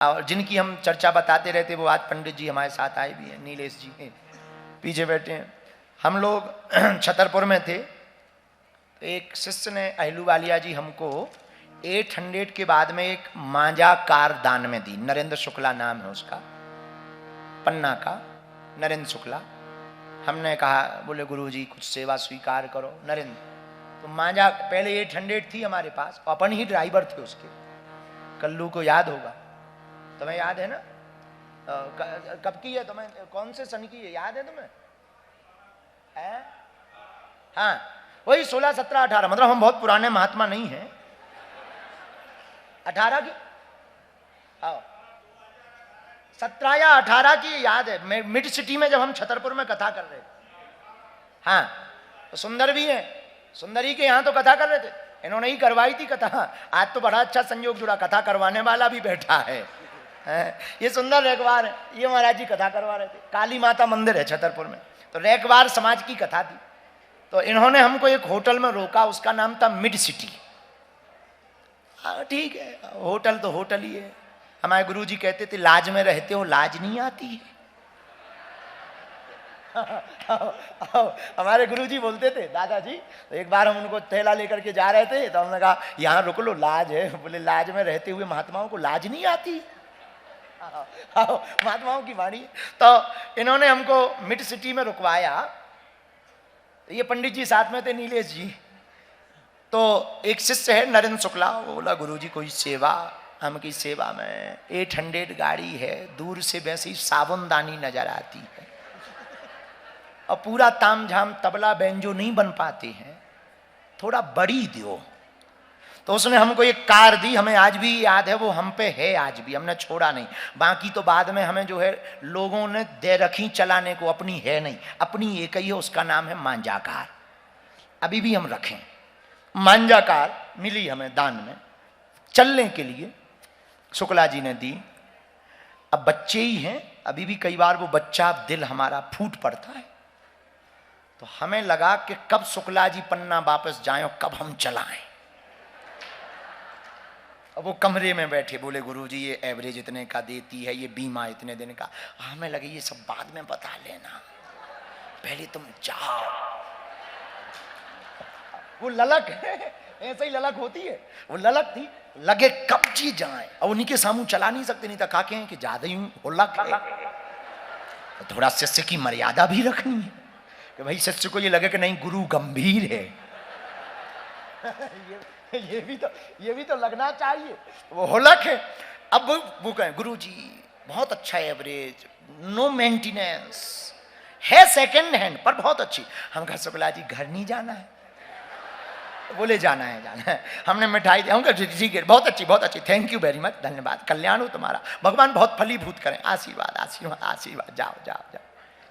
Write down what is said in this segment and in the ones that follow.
और जिनकी हम चर्चा बताते रहते वो आज पंडित जी हमारे साथ आए भी हैं, नीलेश जी हैं पीछे बैठे हैं। हम लोग छतरपुर में थे तो एक शिष्य ने अहलू वालिया जी हमको 800 के बाद में एक मांझा कार दान में दी। नरेंद्र शुक्ला नाम है उसका, पन्ना का नरेंद्र शुक्ला। हमने कहा, बोले गुरुजी कुछ सेवा स्वीकार करो। नरेंद्र तो मांझा पहले 800 थी हमारे पास, अपन ही ड्राइवर थे उसके। कल्लू को याद होगा, तुम्हें याद है ना? कब की है तुम्हें, कौन से सन की है, याद है तुम्हें? हाँ वही 16, 17, 18, मतलब हम बहुत पुराने महात्मा नहीं हैं। 18 की, आओ 17 या 18 की याद है। मिड सिटी में जब हम छतरपुर में कथा कर रहे थे, हाँ तो सुंदर भी है, सुंदरी के यहाँ तो कथा कर रहे थे, इन्होंने ही करवाई थी कथा। आज तो बड़ा अच्छा संयोग जुड़ा, कथा करवाने वाला भी बैठा है। ये सुंदर रैकवार है, ये महाराज जी कथा करवा रहे थे। काली माता मंदिर है छतरपुर में, तो रैकवार समाज की कथा थी। तो इन्होंने हमको एक होटल में रोका, उसका नाम था मिड सिटी। ठीक है, होटल तो होटल ही है। हमारे गुरुजी कहते थे लाज में रहते हो लाज नहीं आती है। हमारे गुरुजी बोलते थे, दादाजी तो एक बार हम उनको थैला लेकर के जा रहे थे तो हमने कहा यहाँ रुक लो, लाज है। बोले लाज में रहते हुए महात्माओं को लाज नहीं आती? महात्माओं की वाणी। तो इन्होंने हमको मिड सिटी में रुकवाया। ये पंडित जी साथ में थे, नीलेश जी। तो एक शिष्य है नरेंद्र शुक्ला, वो बोला गुरुजी कोई सेवा, हम की सेवा में 800 गाड़ी है, दूर से वैसे ही साबुनदानी नजर आती है और पूरा तामझाम तबला बैंजो नहीं बन पाते हैं, थोड़ा बड़ी दो। तो उसने हमको एक कार दी, हमें आज भी याद है, वो हम पे है आज भी, हमने छोड़ा नहीं। बाकी तो बाद में हमें जो है लोगों ने दे रखी चलाने को, अपनी है नहीं, अपनी एक ही है, उसका नाम है मांझा कार। अभी भी हम रखें, मांझा कार मिली हमें दान में चलने के लिए, शुक्ला जी ने दी। अब बच्चे ही हैं, अभी भी कई बार वो बच्चा दिल हमारा फूट पड़ता है। तो हमें लगा कि कब शुक्ला जी पन्ना वापस जाएं और कब हम चलाएं। अब वो कमरे में बैठे, बोले गुरुजी ये एवरेज इतने का देती है, ये बीमा इतने दिन का। हमें लगे ये सब बाद में बता लेना, पहले तुम जाओ। वो ललक है, ऐसे ही ललक होती है, वो ललक थी, लगे कब जी जाए। और उन्हीं के सामू चला नहीं सकते, नहीं तो काके हैं कि ज्यादा ही होलक है, तो थोड़ा शिष्य की मर्यादा भी रखनी है कि भाई शिष्य को ये लगे कि नहीं गुरु गंभीर है। ये भी तो लगना चाहिए, वो होलक है। अब वो कहें गुरुजी बहुत अच्छा एवरेज, नो मेंटेनेंस है, सेकंड हैंड पर बहुत अच्छी। हम कहा शुक्ला जी घर नहीं जाना है? बोले जाना है। हमने मिठाई दी, हम कहा ठीक है, बहुत अच्छी, थैंक यू वेरी मच, धन्यवाद, कल्याण हो तुम्हारा, भगवान बहुत फलीभूत करें, आशीर्वाद आशीर्वाद आशीर्वाद, जाओ।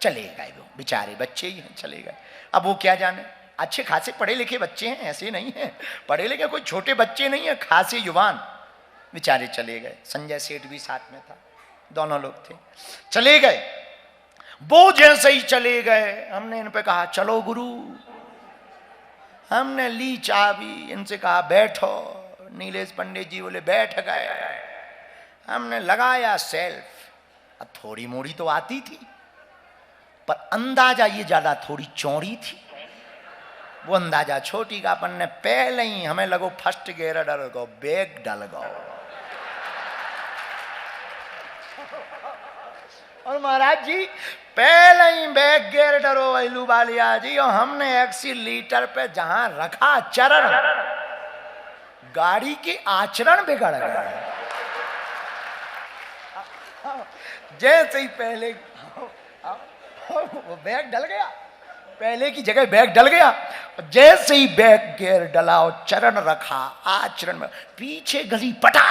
चले गए वो बेचारे, बच्चे ही हैं, चले गए। अब वो क्या जाने, अच्छे खासे पढ़े लिखे बच्चे हैं, ऐसे नहीं हैं, पढ़े लिखे कोई छोटे बच्चे नहीं है, खासे युवान बेचारे चले गए। संजय सेठ भी साथ में था, दोनों लोग थे, चले गए। वो जैसे ही चले गए, हमने इन पे कहा चलो गुरु। हमने ली चाबी, इनसे कहा बैठो। नीलेश पंडित जी बोले बैठ गए। हमने लगाया सेल्फ। अब थोड़ी मोड़ी तो आती थी, पर अंदाजा ये ज्यादा थोड़ी चौड़ी थी। वो अंदाजा छोटी का, अपन ने पहले ही हमें लगो फर्स्ट गियर डल गो, बैग डल गो। और महाराज जी पहले ही बैग गियर डरो अहलू वालिया जी, और हमने एक्सीलीटर पे जहां रखा चरण, गाड़ी के आचरण बिगड़ गए। जैसे ही पहले वो बैग डल गया, पहले की जगह बैग डल गया, जैसे ही बैग गियर डला और चरण रखा आचरण में, पीछे गली पटा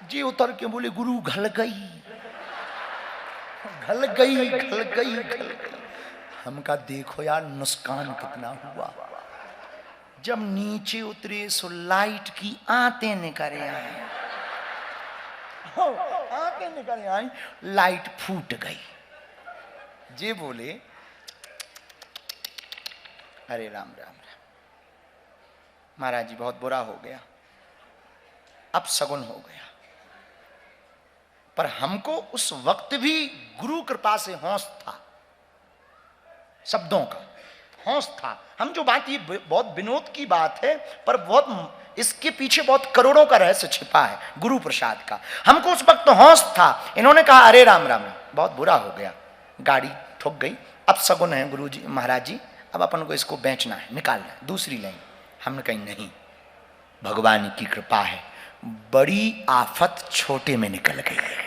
जी उतर के बोले गुरु घल गई। हम कहा देखो यार नुकसान कितना हुआ। जब नीचे उतरे सो लाइट की आंतें निकल आई, लाइट फूट गई। जे बोले अरे राम महाराज जी बहुत बुरा हो गया, अब सगुन हो गया। पर हमको उस वक्त भी गुरु कृपा से होश था, शब्दों का होश था। हम जो बात, ये बहुत विनोद की बात है, पर बहुत इसके पीछे बहुत करोड़ों का रहस्य छिपा है गुरु प्रसाद का। हमको उस वक्त होश था। इन्होंने कहा अरे राम राम, बहुत बुरा हो गया, गाड़ी ठुक गई, अब सगुन है गुरु जी महाराज जी, अब अपन को इसको बेचना है, निकालना है, दूसरी लाइन। हमने कही नहीं, भगवान की कृपा है, बड़ी आफत छोटे में निकल गई है।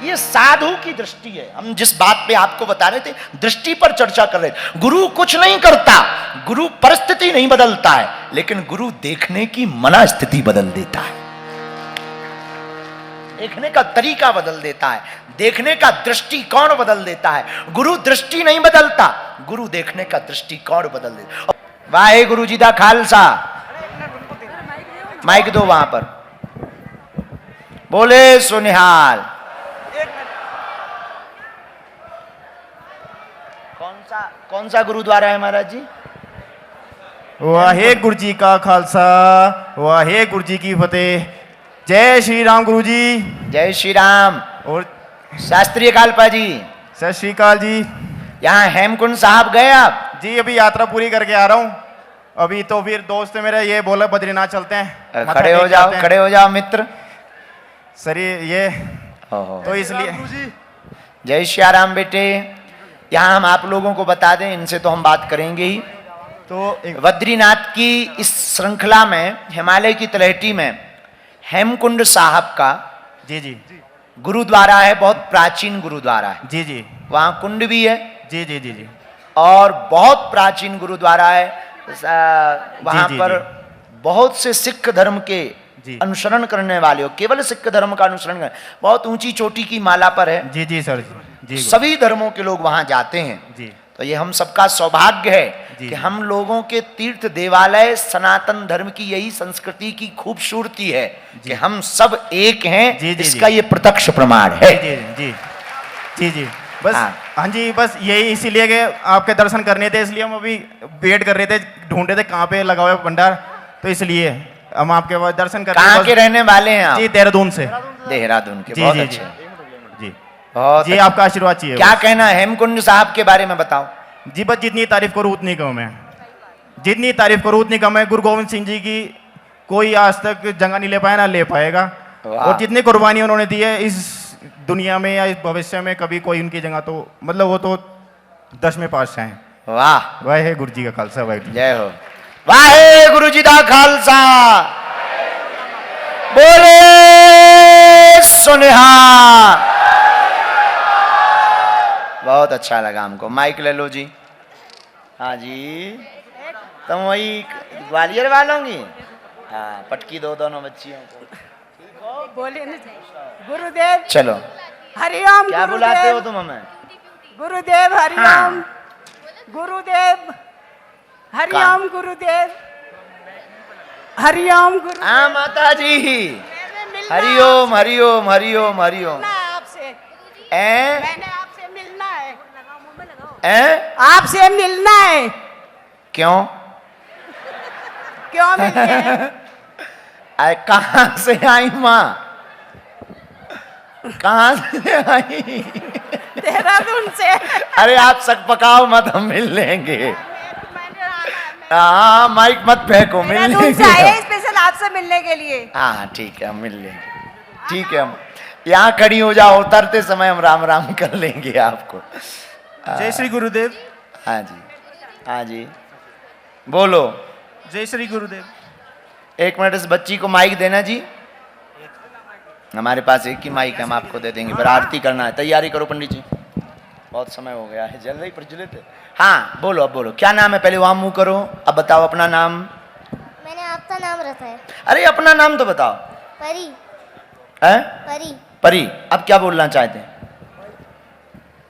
ये साधु की दृष्टि है। हम जिस बात पे आपको बता रहे थे, दृष्टि पर चर्चा कर रहे थे। गुरु कुछ नहीं करता, गुरु परिस्थिति नहीं बदलता है, लेकिन गुरु देखने की मना स्थिति बदल देता है, देखने का तरीका बदल देता है, देखने का दृष्टिकोण बदल देता है। गुरु दृष्टि नहीं बदलता, गुरु देखने का दृष्टिकोण बदल देता। वाहे गुरु जी दा खालसा। माइक दो वहां पर। बोले सुनिहाल। कौन सा गुरुद्वारा है महाराज जी? वाहे गुरु जी का खालसा, वाहे गुरु जी की फतेह। जय श्री राम गुरु जी। जय श्री राम। और शास्त्रीय कालपा जी, सत श्री अकाल जी। यहाँ हेमकुंड साहब गए आप? जी अभी यात्रा पूरी करके आ रहा हूँ। अभी तो फिर दोस्त मेरे ये बोला बद्रीनाथ चलते हैं। खड़े हो जाओ, खड़े हो जाओ मित्र। सर ये तो इसलिए जय श्री राम बेटे। यहाँ हम आप लोगों को बता दें, इनसे तो हम बात करेंगे ही। तो बद्रीनाथ की इस श्रृंखला में, हिमालय की तलहटी में हेमकुंड साहब का जी जी गुरुद्वारा है, बहुत प्राचीन गुरुद्वारा है। जी जी वहाँ कुंड भी है। जी जी जी जी और बहुत प्राचीन गुरुद्वारा है। वहाँ जी, पर बहुत से सिख धर्म के जी अनुसरण करने वाले हो, केवल सिख धर्म का अनुसरण कर, बहुत ऊंची चोटी की माला पर है। जी जी सर जी। सभी धर्मों के लोग वहां जाते हैं। जी तो ये हम सबका सौभाग्य है जी, कि हम लोगों के तीर्थ देवालय सनातन धर्म की यही संस्कृति की खूबसूरती है कि हम सब एक हैं। जी, जी, इसका जी, ये प्रत्यक्ष प्रमाण है। जी जी जी जी बस हाँ। हाँ जी, बस यही इसीलिए कि आपके दर्शन करने थे, इसलिए हम अभी वेट कर रहे थे, ढूंढ रहे थे कहाँ पे लगा हुआ है भंडार, तो इसलिए हम आपके बाद दर्शन कर रहे हैं। कहाँ के रहने वाले हैं आप? जी देहरादून से। देहरादून के। जी बहुत जी अच्छे। जी बहुत जी अच्छा। आपका आशीर्वाद चाहिए। क्या कहना है हेमकुंड साहब के बारे में बताओ। जी बस जितनी तारीफ करूँ उतनी कम है, जितनी तारीफ करूँ उतनी कम है। गुरु गोविंद सिंह जी की कोई आज तक जगह नहीं ले पाया, ना ले पाएगा। और जितनी कुर्बानी उन्होंने दी है इस दुनिया में या इस भविष्य में, कभी कोई उनकी जगह तो मतलब वो तो 10 में पास हैं। वाह, वाहे गुरु जी का खालसा, वाहे जय हो। वाहे गुरु जी दा खालसा। बोले सुनिहाल। बहुत अच्छा लगा हमको। माइक ले लो जी। हाँ जी, तुम वही ग्वालियर वालों की? हाँ, पटकी दो दोनों बच्चियों को। बोले न गुरुदेव। चलो, हरिओम। क्या बुलाते हो तुम हमें? गुरुदेव हरिओम। हाँ। गुरुदेव हरिओम। गुरुदेव हरिओम। गुरु हाँ माता जी, हरिओम हरिओम हरिओम हरिओम। आपसे मैंने आपसे मिलना है। आपसे मिलना है। क्यों? क्यों मिलना है? कहाँ से आई माँ? कहाँ से आई? देहरादून से। अरे आप सक पकाओ मत, हम मिल लेंगे। हाँ, माइक मत फेंको, मिल लेंगे। स्पेशल आपसे मिलने के लिए। हाँ ठीक है, हम मिल लेंगे। ठीक है, हम यहाँ खड़ी हो जाओ, उतरते समय हम राम राम कर लेंगे आपको। जय श्री गुरुदेव। हाँ जी, हाँ जी, बोलो। जय श्री गुरुदेव। एक मिनट इस बच्ची को माइक देना जी। हमारे पास एक ही माइक है, हम आपको दे देंगे। फिर आरती करना है, तैयारी करो पंडित जी, बहुत समय हो गया है, जल रही प्रज्वलित है। हाँ बोलो, अब बोलो, क्या नाम है? पहले वहां मुंह करो, अब बताओ अपना नाम। मैंने आपका नाम रखा है। अरे अपना नाम तो बताओ। परी। है? परी। परी, अब क्या बोलना चाहते हैं?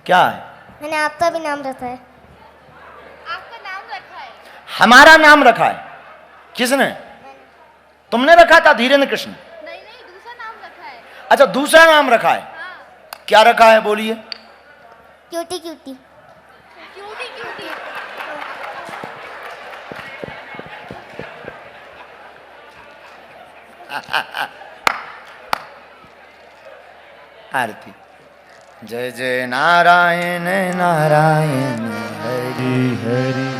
क्या है? मैंने आपका भी नाम रखा है। आपका नाम रखा है? हमारा नाम रखा है? किसने? तुमने रखा था? धीरेन्द्र कृष्ण? नहीं नहीं, दूसरा नाम रखा है। अच्छा, दूसरा नाम रखा है। हाँ। क्या रखा है बोलिए? Cutie cutie. Cutie cutie. आरती। जय जय नारायण नारायण हरि हरि